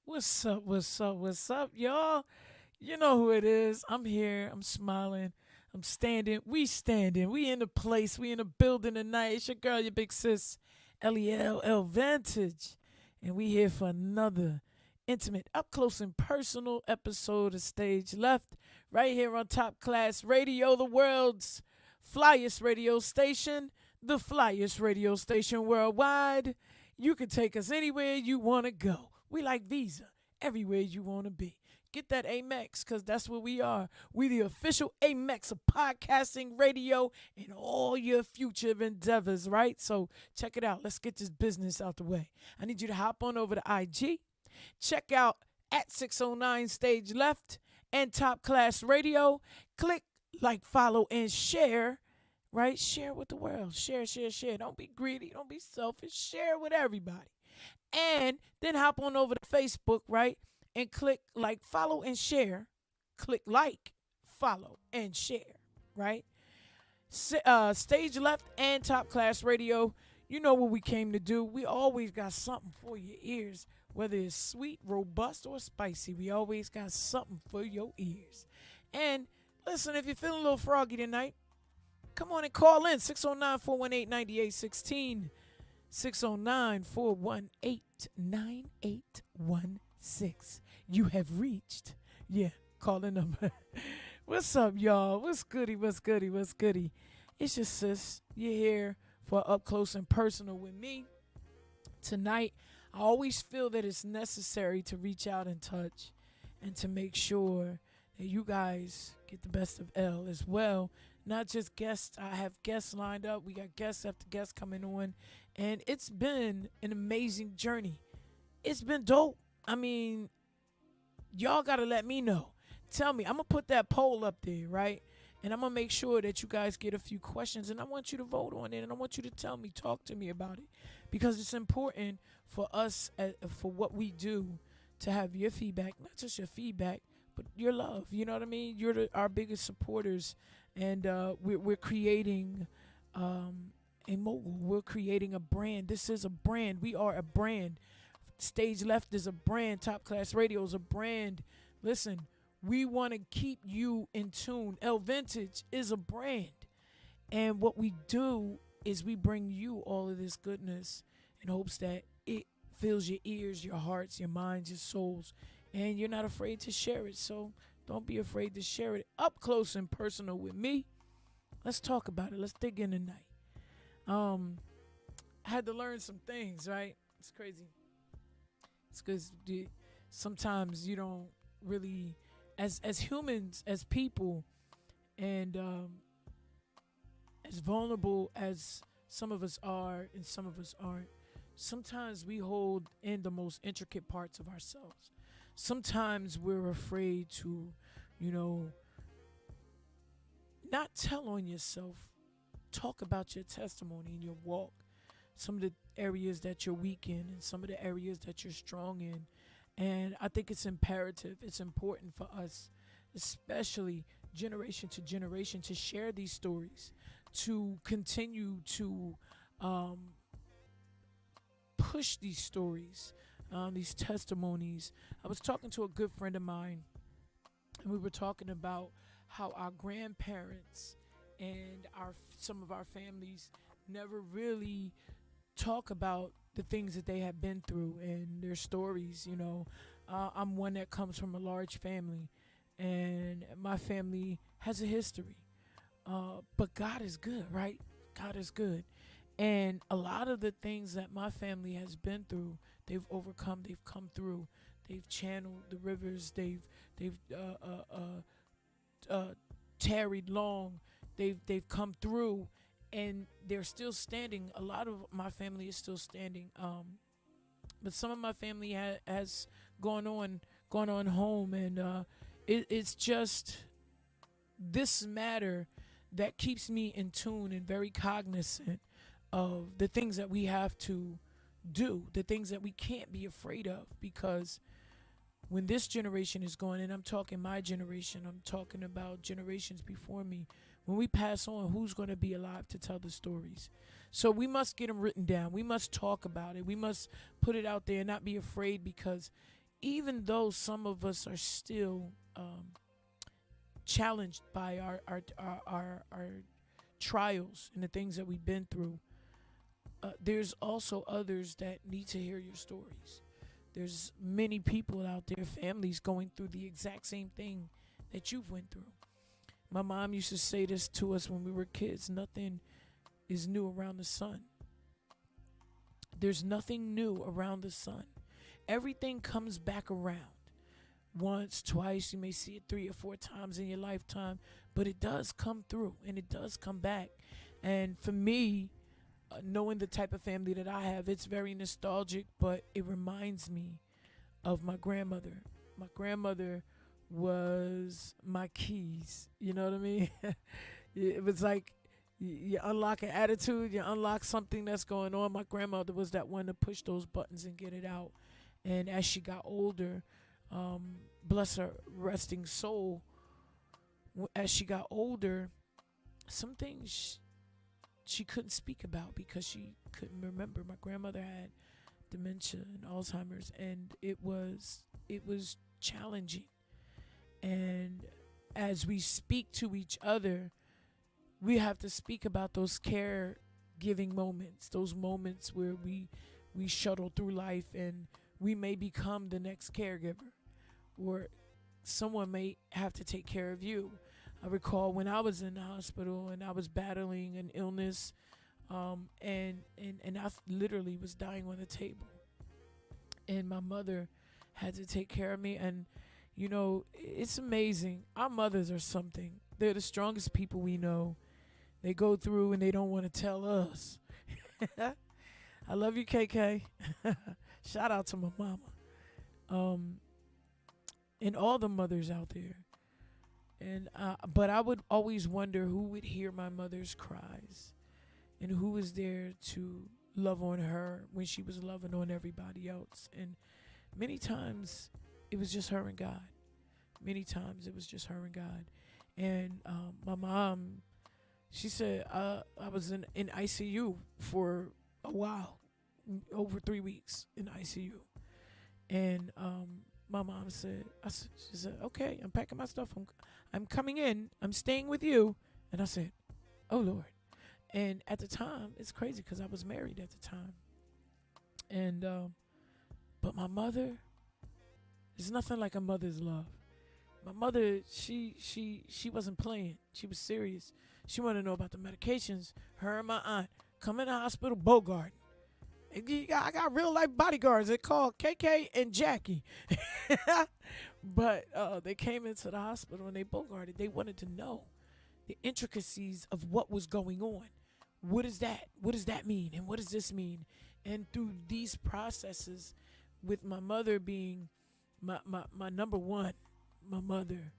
What's up? What's up? What's up, y'all? You know who it is. I'm here. I'm smiling. I'm standing. We standing. We in the place. We in the building tonight. It's your girl, your big sis, L Vantage. And we here for another intimate, up close and personal episode of Stage Left. Right here on Top Class Radio, the world's flyest radio station, the flyest radio station worldwide. You can take us anywhere you want to go. We like Visa, everywhere you want to be. Get that Amex, because that's what we are. We the official Amex of podcasting, radio, and all your future endeavors, right? So check it out. Let's get this business out the way. I need you to hop on over to IG. Check out at 609 Stage Left and Top Class Radio. Click like, follow, and share, right? Share with the world. Share, share, share. Don't be greedy. Don't be selfish. Share with everybody. And then hop on over to Facebook, right? And click like, follow, and share. Click like, follow, and share, right? Stage Left and Top Class Radio. You know what we came to do. We always got something for your ears, whether it's sweet, robust, or spicy. We always got something for your ears. And listen, if you're feeling a little froggy tonight, come on and call in 609 418 9816. 609 418 9816. You have reached. Yeah, call the number. What's up, y'all? What's goody? What's goody? What's goody? It's your sis. You're here for up close and personal with me. Tonight, I always feel that it's necessary to reach out and touch and to make sure that you guys get the best of L as well. Not just guests. I have guests lined up. We got guests after guests coming on. And it's been an amazing journey. It's been dope. I mean, y'all got to let me know. Tell me. I'm going to put that poll up there, right? And I'm going to make sure that you guys get a few questions. And I want you to vote on it. And I want you to tell me, talk to me about it. Because it's important for us, for what we do, to have your feedback. Not just your feedback, but your love. You know what I mean? You're our biggest supporters. And we're creating a mogul. We're creating a brand. This is a brand. We are a brand. Stage Left is a brand. Top Class Radio is a brand. Listen, we want to keep you in tune. L Vintage is a brand. And what we do is we bring you all of this goodness in hopes that it fills your ears, your hearts, your minds, your souls. And you're not afraid to share it. So don't be afraid to share it up close and personal with me. Let's talk about it. Let's dig in tonight. I had to learn some things, right? It's crazy. It's because sometimes you don't really, as humans, as people, and as vulnerable as some of us are and some of us aren't, sometimes we hold in the most intricate parts of ourselves. Sometimes we're afraid to, not tell on yourself. Talk about your testimony and your walk. Some of the areas that you're weak in and some of the areas that you're strong in. And I think it's imperative, it's important for us, especially generation to generation, to share these stories, to continue to push these stories, these testimonies. I was talking to a good friend of mine, and we were talking about how our grandparents and some of our families never really talk about the things that they have been through and their stories. I'm one that comes from a large family, and my family has a history. But God is good, right? God is good. And a lot of the things that my family has been through, they've overcome, they've come through, they've channeled the rivers, they've tarried long, they've come through, and they're still standing. A lot of my family is still standing, but some of my family has gone on home, and it's just this matter that keeps me in tune and very cognizant of the things that we have to do, the things that we can't be afraid of, because when this generation is gone, and I'm talking my generation, I'm talking about generations before me, when we pass on, who's going to be alive to tell the stories? So we must get them written down. We must talk about it. We must put it out there and not be afraid, because even though some of us are still challenged by our trials and the things that we've been through, there's also others that need to hear your stories. There's many people out there, families going through the exact same thing that you've went through. My mom used to say this to us when we were kids: nothing is new around the sun. There's nothing new around the sun. Everything comes back around. Once, twice, you may see it 3 or 4 times in your lifetime, but it does come through and it does come back. And for me, knowing the type of family that I have, it's very nostalgic, but it reminds me of my grandmother. My grandmother was my keys. You know what I mean? It was like you unlock an attitude, you unlock something that's going on. My grandmother was that one to push those buttons and get it out. And as she got older, bless her resting soul, as she got older, some things she couldn't speak about because she couldn't remember. My grandmother had dementia and Alzheimer's, and it was challenging. And as we speak to each other, we have to speak about those caregiving moments, those moments where we shuttle through life and we may become the next caregiver, or someone may have to take care of you. I recall when I was in the hospital and I was battling an illness, and I literally was dying on the table, and my mother had to take care of me. And you know, it's amazing. Our mothers are something. They're the strongest people we know. They go through and they don't want to tell us. I love you, KK. Shout out to my mama. And all the mothers out there. And but I would always wonder who would hear my mother's cries and who was there to love on her when she was loving on everybody else. And many times it was just her and God. Many times it was just her and God. And my mom, she said I was in ICU for a while, over 3 weeks in ICU. And my mom said, she said, okay, I'm packing my stuff. I'm coming in. I'm staying with you. And I said, oh, Lord. And at the time, it's crazy because I was married at the time. And but my mother, there's nothing like a mother's love. My mother, she wasn't playing. She was serious. She wanted to know about the medications. Her and my aunt come in the hospital, Bogart. I got real life bodyguards. They're called KK and Jackie. But they came into the hospital and they bogarted. They wanted to know the intricacies of what was going on. What is that? What does that mean? And what does this mean? And through these processes, with my mother being my number one, my mother,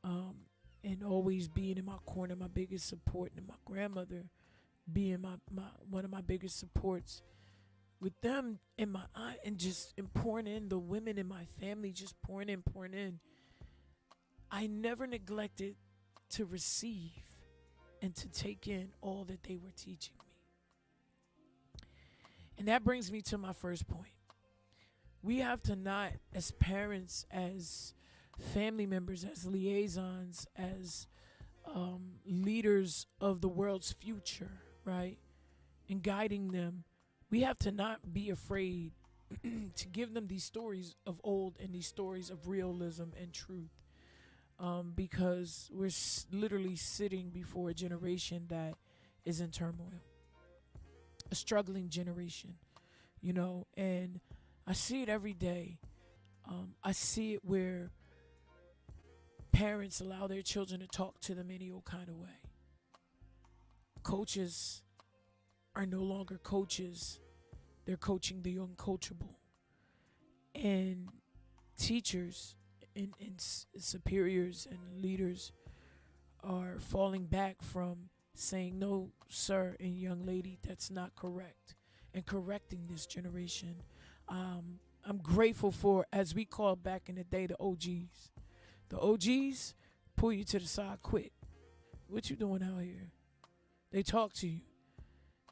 and always being in my corner, my biggest support, and my grandmother being my one of my biggest supports, with them and my aunt, and just pouring in the women in my family, just pouring in. I never neglected to receive and to take in all that they were teaching me. And that brings me to my first point. We have to not, as parents, as family members, as liaisons, as leaders of the world's future, right, and guiding them, we have to not be afraid to give them these stories of old and these stories of realism and truth, because we're literally sitting before a generation that is in turmoil, a struggling generation, you know, and I see it every day. I see it where parents allow their children to talk to them any old kind of way. Coaches are no longer coaches. They're coaching the uncoachable. And teachers and superiors and leaders are falling back from saying, no, sir and young lady, that's not correct, and correcting this generation. I'm grateful for, as we called back in the day, the OGs. The OGs pull you to the side quick. What you doing out here? They talk to you.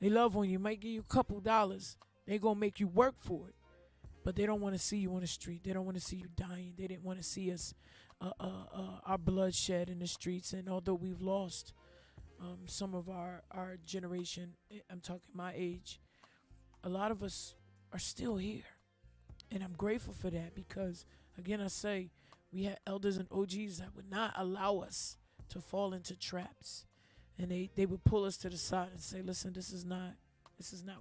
They love on you. Might give you a couple dollars. They gonna make you work for it. but they don't want to see you on the street. They don't want to see you dying. They didn't want to see us, our bloodshed in the streets. And although we've lost some of our generation, I'm talking my age, a lot of us are still here. And I'm grateful for that because, again, I say we had elders and OGs that would not allow us to fall into traps. And they would pull us to the side and say, listen, this is not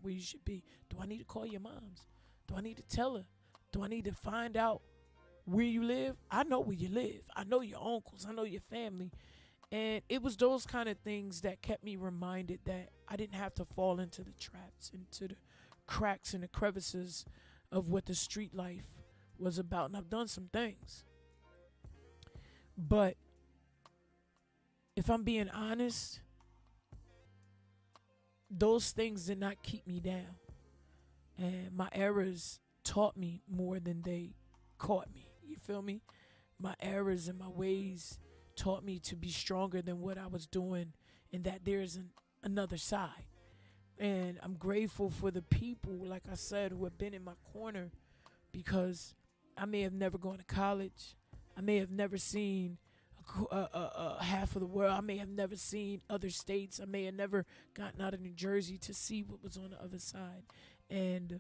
where you should be. Do I need to call your moms? Do I need to tell her? Do I need to find out where you live? I know where you live. I know your uncles. I know your family. And it was those kind of things that kept me reminded that I didn't have to fall into the traps, into the cracks and the crevices of what the street life was about. And I've done some things. But if I'm being honest, those things did not keep me down. And my errors taught me more than they caught me. You feel me? My errors and my ways taught me to be stronger than what I was doing, and that there's another side. And I'm grateful for the people, like I said, who have been in my corner, because I may have never gone to college. I may have never seen half of the world. I may have never seen other states. I may have never gotten out of New Jersey to see what was on the other side. And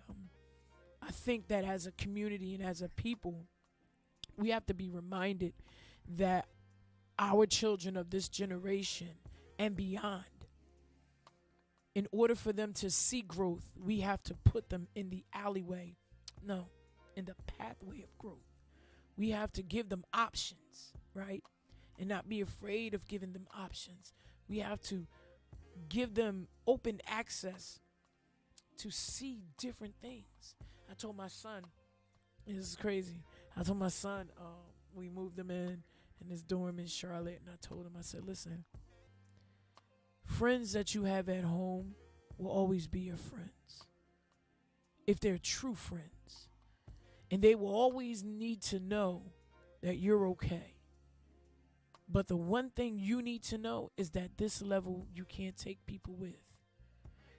I think that as a community and as a people, we have to be reminded that our children of this generation and beyond, in order for them to see growth, we have to put them in the alleyway. No, in the pathway of growth. We have to give them options, right? And not be afraid of giving them options. We have to give them open access to see different things. I told my son, this is crazy. I told my son, we moved him in his dorm in Charlotte, and I told him, I said, listen, friends that you have at home will always be your friends, if they're true friends. And they will always need to know that you're okay. But the one thing you need to know is that this level you can't take people with.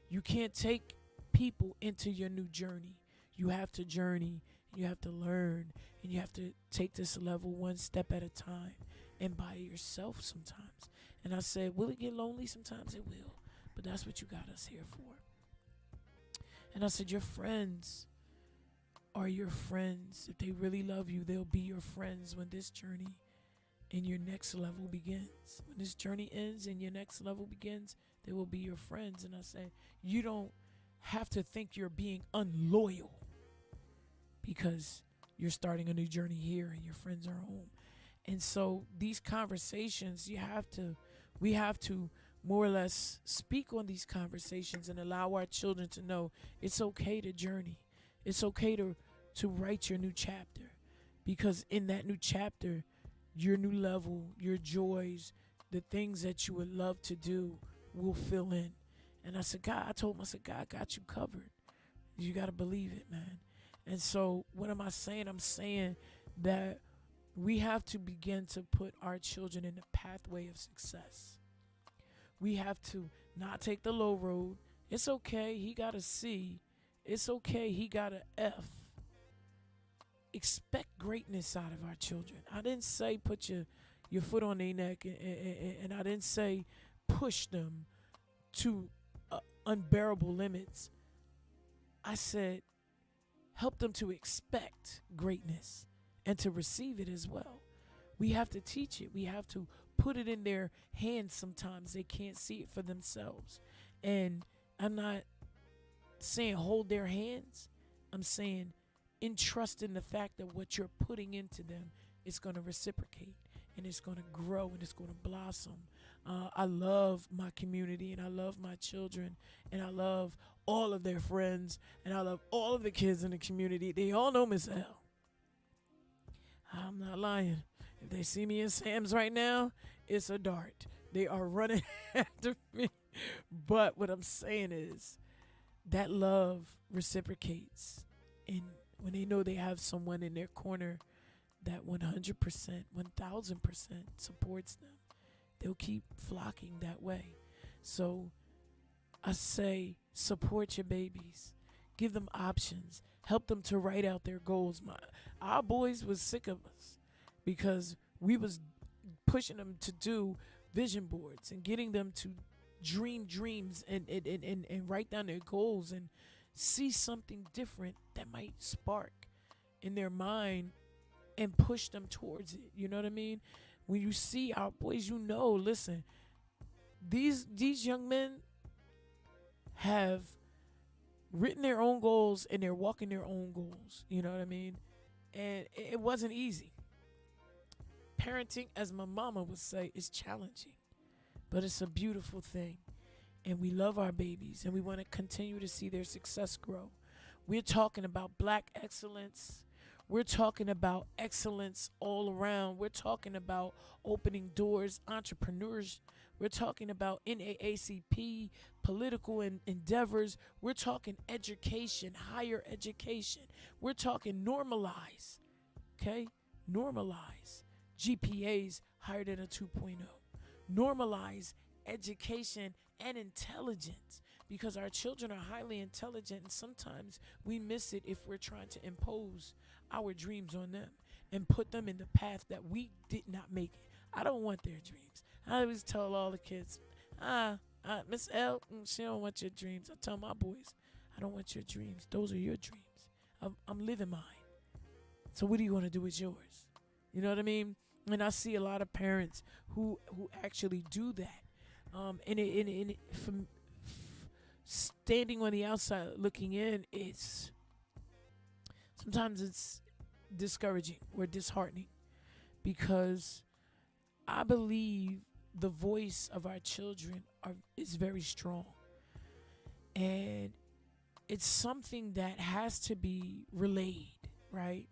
You can't take people into your new journey. You have to journey, and you have to learn, and you have to take this level one step at a time and by yourself sometimes. And I said, will it get lonely? Sometimes it will. But that's what you got us here for. And I said, your friends are your friends. If they really love you, they'll be your friends when this journey and your next level begins. When this journey ends and your next level begins, they will be your friends. And I said, you don't have to think you're being unloyal because you're starting a new journey here and your friends are home. And so these conversations, we have to more or less speak on these conversations and allow our children to know it's okay to journey. It's okay to write your new chapter, because in that new chapter, your new level, your joys, the things that you would love to do will fill in. And I said, God, I told him, I said, God got you covered. You got to believe it, man. And so what am I saying? I'm saying that we have to begin to put our children in the pathway of success. We have to not take the low road. It's okay. He got a C. It's okay. He got an F. Expect greatness out of our children. I didn't say put your foot on their neck, and I didn't say push them to unbearable limits. I said help them to expect greatness and to receive it as well. We have to teach it. We have to put it in their hands sometimes. They can't see it for themselves. And I'm not saying hold their hands. I'm saying entrust in the fact that what you're putting into them is going to reciprocate, and it's going to grow, and it's going to blossom. I love my community, and I love my children, and I love all of their friends, and I love all of the kids in the community. They all know Miss L. I'm not lying. If they see me in Sam's right now, it's a dart. They are running after me. But what I'm saying is that love reciprocates. And when they know they have someone in their corner that 100%, 1,000% supports them, they'll keep flocking that way. So I say support your babies. Give them options. Help them to write out their goals. Our boys was sick of us because we was pushing them to do vision boards and getting them to dream dreams and write down their goals and see something different that might spark in their mind and push them towards it. You know what I mean? When you see our boys, listen, these young men have written their own goals and they're walking their own goals. You know what I mean? And it wasn't easy. Parenting, as my mama would say, is challenging, but it's a beautiful thing. And we love our babies and we want to continue to see their success grow. We're talking about black excellence. We're talking about excellence all around. We're talking about opening doors, entrepreneurs. We're talking about NAACP, political endeavors. We're talking education, higher education. We're talking normalize, okay? Normalize GPAs higher than a 2.0. Normalize education and intelligence because our children are highly intelligent and sometimes we miss it if we're trying to impose our dreams on them and put them in the path that we did not make it. I don't want their dreams. I always tell all the kids, Miss L, she don't want your dreams. I tell my boys, I don't want your dreams. Those are your dreams. I'm living mine. So what do you want to do with yours? You know what I mean? And I see a lot of parents who actually do that. From standing on the outside looking in, sometimes it's discouraging or disheartening because I believe the voice of our children is very strong. And it's something that has to be relayed, right?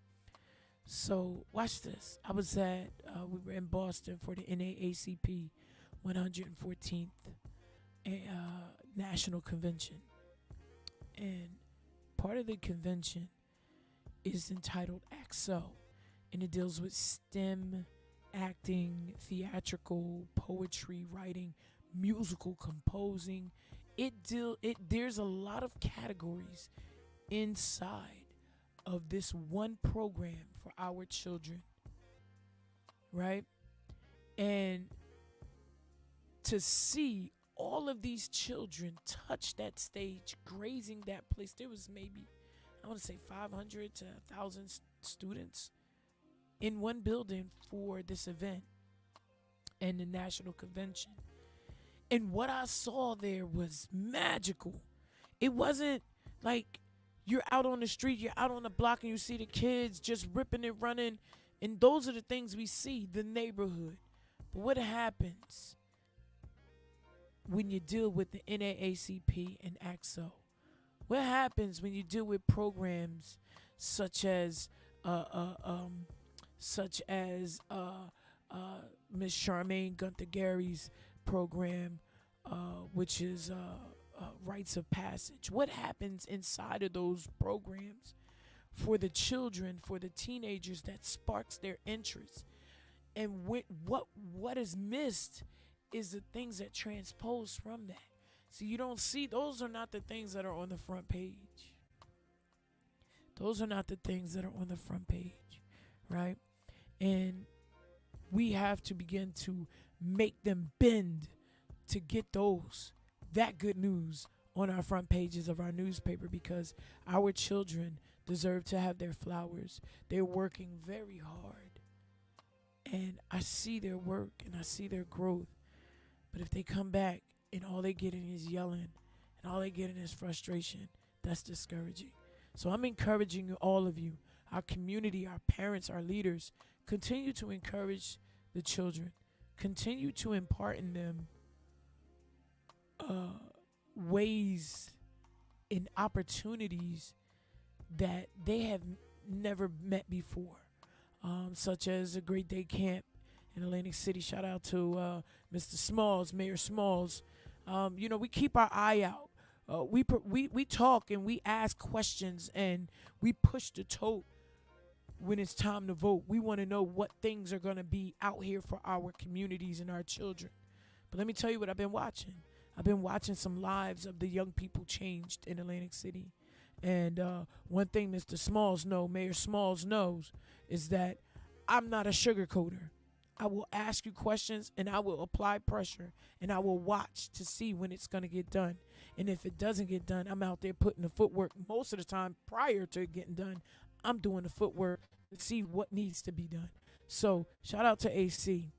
So watch this. We were in Boston for the NAACP 114th National Convention. And part of the convention is entitled ACT-SO. And it deals with STEM, acting, theatrical, poetry, writing, musical composing. There's a lot of categories inside of this one program for our children, right? And to see all of these children touch that stage, grazing that place, there was maybe, I want to say 500 to 1,000 students in one building for this event and the national convention. And what I saw there was magical. It wasn't like you're out on the street, you're out on the block and you see the kids just ripping and running. And those are the things we see, the neighborhood. But what happens when you deal with the NAACP and ACT-SO? What happens when you deal with programs such as Miss Charmaine Gunther Gary's program, which is Rites of Passage? What happens inside of those programs for the children, for the teenagers that sparks their interest? And what is missed is the things that transpose from that. So you don't see, those are not the things that are on the front page. Those are not the things that are on the front page, right? And we have to begin to make them bend to get that good news on our front pages of our newspaper, because our children deserve to have their flowers. They're working very hard. And I see their work and I see their growth. But if they come back and all they getting is yelling and all they getting is frustration, that's discouraging. So I'm encouraging all of you, our community, our parents, our leaders, continue to encourage the children. Continue to impart in them ways and opportunities that they have never met before, such as a Great Day Camp in Atlantic City. Shout out to Mr. Smalls, Mayor Smalls. We keep our eye out. We talk and we ask questions and we push the tote when it's time to vote. We want to know what things are going to be out here for our communities and our children. But let me tell you what I've been watching. I've been watching some lives of the young people changed in Atlantic City. And one thing Mr. Smalls knows, Mayor Smalls knows, is that I'm not a sugarcoater. I will ask you questions and I will apply pressure and I will watch to see when it's going to get done. And if it doesn't get done, I'm out there putting the footwork. Most of the time, prior to it getting done, I'm doing the footwork to see what needs to be done. So, shout out to AC,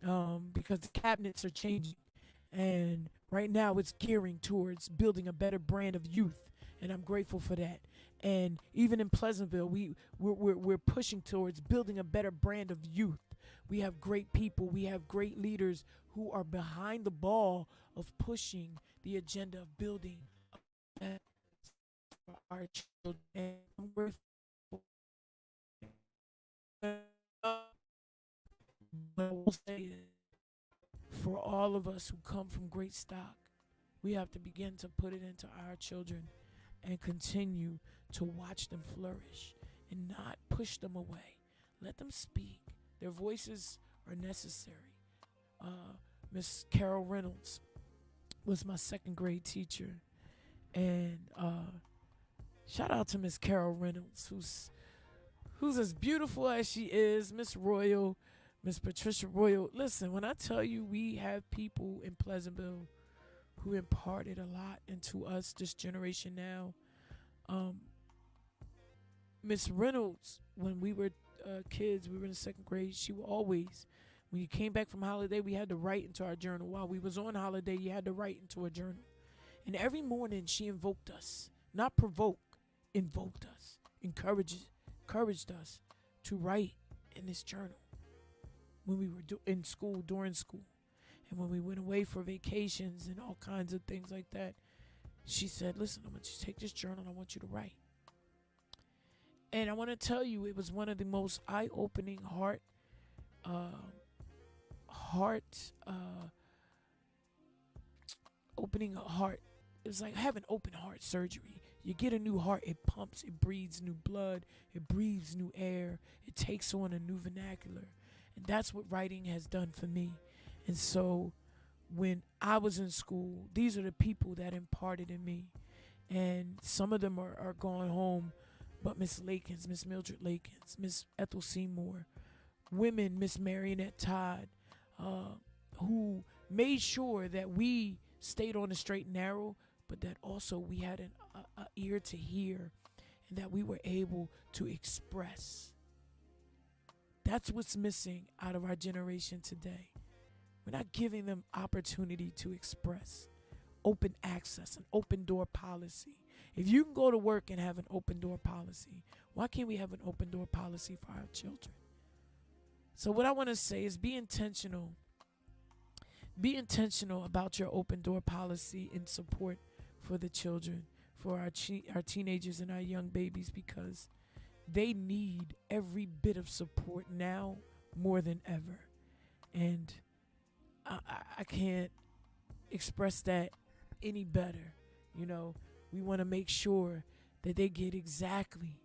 because the cabinets are changing. And right now, it's gearing towards building a better brand of youth. And I'm grateful for that. And even in Pleasantville, we're pushing towards building a better brand of youth. We have great people. We have great leaders who are behind the ball of pushing the agenda of building for our children. And I'm grateful for all of us who come from great stock. We have to begin to put it into our children and continue to watch them flourish and not push them away. Let them speak. Their voices are necessary. Miss Carol Reynolds was my second grade teacher. And shout out to Miss Carol Reynolds, who's as beautiful as she is, Miss Royal, Miss Patricia Royal. Listen, when I tell you we have people in Pleasantville who imparted a lot into us, this generation now. Miss Reynolds, when we were kids, we were in the second grade, she would always, when you came back from holiday, we had to write into our journal. While we was on holiday, you had to write into a journal. And every morning she invoked us, not provoke, invoked us, encouraged us to write in this journal when we were in school, during school. And when we went away for vacations and all kinds of things like that, she said, listen, I want you to take this journal, I want you to write. And I want to tell you, it was one of the most eye-opening opening a heart. It was like having open heart surgery. You get a new heart, it pumps, it breathes new blood, it breathes new air, it takes on a new vernacular. And that's what writing has done for me. And so when I was in school, these are the people that imparted in me. And some of them are going home, but Miss Lakins, Miss Mildred Lakins, Miss Ethel Seymour, women, Miss Marionette Todd, who made sure that we stayed on the straight and narrow, but that also we had an ear to hear and that we were able to express. That's what's missing out of our generation today. We're not giving them opportunity to express. Open access, an open door policy. If you can go to work and have an open door policy, why can't we have an open door policy for our children? So what I want to say is be intentional. Be intentional about your open door policy in support for the children, for our teenagers and our young babies, because they need every bit of support now more than ever. And I can't express that any better. You know, we want to make sure that they get exactly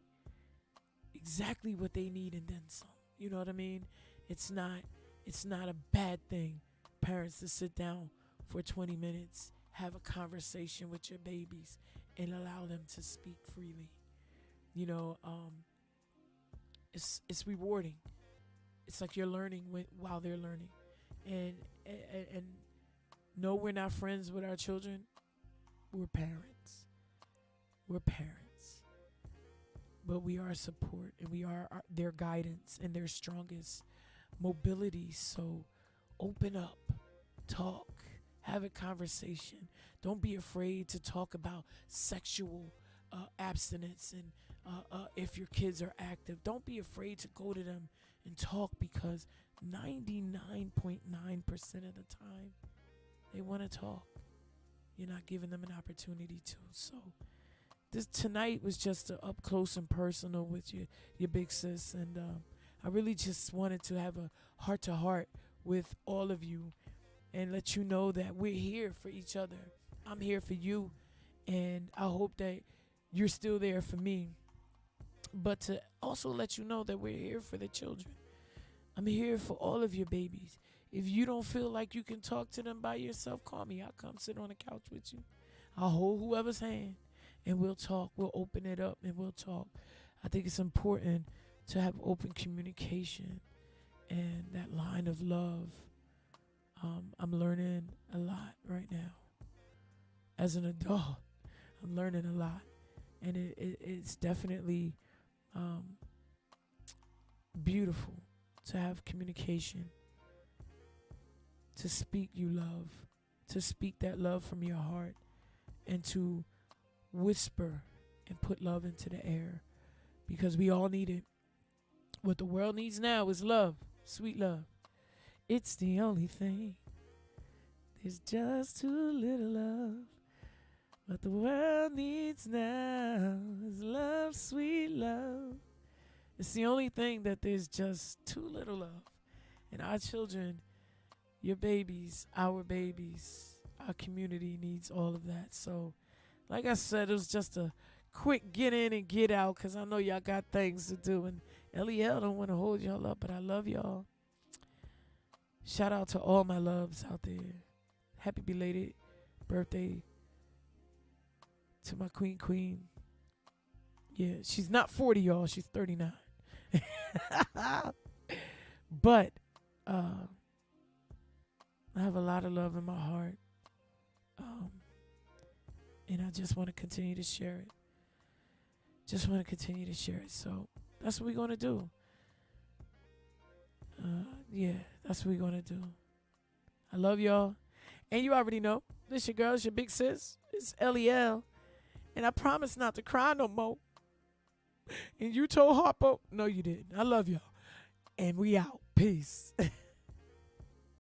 what they need and then some. You know what I mean? It's not a bad thing, parents, to sit down for 20 minutes, have a conversation with your babies and allow them to speak freely. You know, it's rewarding. It's like you're learning while they're learning. And no, we're not friends with our children. We're parents. We're parents. But we are support, and we are their guidance and their strongest mobility. So open up, talk, have a conversation. Don't be afraid to talk about sexual abstinence and if your kids are active. Don't be afraid to go to them and talk, because 99.9% of the time they want to talk. You're not giving them an opportunity to. So this tonight was just up close and personal with your big sis, and I really just wanted to have a heart to heart with all of you and let you know that we're here for each other. I'm here for you, and I hope that you're still there for me. But to also let you know that we're here for the children. I'm here for all of your babies. If you don't feel like you can talk to them by yourself, call me. I'll come sit on the couch with you. I'll hold whoever's hand, and we'll talk. We'll open it up and we'll talk. I think it's important to have open communication and that line of love. I'm learning a lot right now. As an adult, I'm learning a lot. And it's definitely beautiful to have communication, to speak you love, to speak that love from your heart, and to whisper and put love into the air, because we all need it. What the world needs now is love, sweet love. It's the only thing. There's just too little love. What the world needs now is love, sweet love. It's the only thing that there's just too little of. And our children, your babies, our community needs all of that. So, like I said, it was just a quick get in and get out, because I know y'all got things to do. And LEL don't want to hold y'all up, but I love y'all. Shout out to all my loves out there. Happy belated birthday to my queen. Yeah, she's not 40, y'all. She's 39. But I have a lot of love in my heart. And I just want to continue to share it. So that's what we're going to do. Yeah, that's what we're going to do. I love y'all. And you already know, this your girl, it's your big sis. It's LEL. And I promise not to cry no more. And you told Harpo, no you didn't. I love y'all. And we out. Peace.